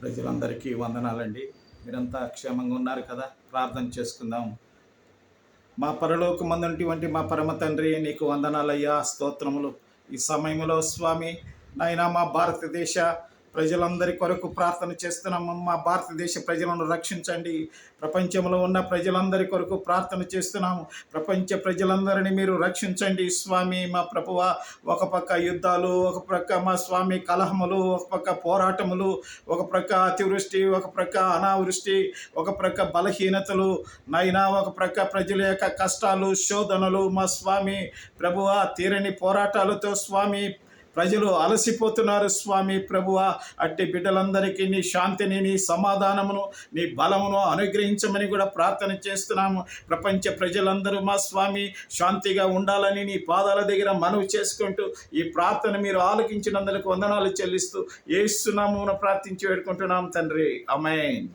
ప్రజలందరికీ వందనాలండి. మీరంతా క్షేమంగా ఉన్నారు కదా? ప్రార్థన చేసుకుందాం. మా పరలోకమందున్నటువంటి మా పరమ తండ్రి, నీకు వందనాలయ్యా, స్తోత్రములు. ఈ సమయంలో స్వామి నాయనా, మా భారతదేశ ప్రజలందరి కొరకు ప్రార్థన చేస్తున్నాము. మా భారతదేశ ప్రజలను రక్షించండి. ప్రపంచంలో ఉన్న ప్రజలందరి కొరకు ప్రార్థన చేస్తున్నాము. ప్రపంచ ప్రజలందరినీ మీరు రక్షించండి స్వామి. మా ప్రభువ, ఒక పక్క యుద్ధాలు, ఒక ప్రక్క మా స్వామి కలహములు, ఒక పక్క పోరాటములు, ఒక ప్రక్క అతివృష్టి, ఒక ప్రక్క అనావృష్టి, ఒక ప్రక్క బలహీనతలు నైనా, ఒక ప్రక్క ప్రజల యొక్క కష్టాలు, శోధనలు మా స్వామి ప్రభువ, తీరని పోరాటాలతో స్వామి ప్రజలు అలసిపోతున్నారు స్వామి ప్రభువ. అట్టి బిడ్డలందరికీ నీ శాంతిని, నీ సమాధానమును, నీ బలమును అనుగ్రహించమని కూడా ప్రార్థన చేస్తున్నాము. ప్రపంచ ప్రజలందరూ మా స్వామి శాంతిగా ఉండాలని నీ పాదాల దగ్గర మనవి చేసుకుంటూ ఈ ప్రార్థన మీరు ఆలకించినందుకు వందనాలు చెల్లిస్తూ యేసు నామమున ప్రార్థించి వేడుకుంటున్నాం తండ్రి. ఆమేన్.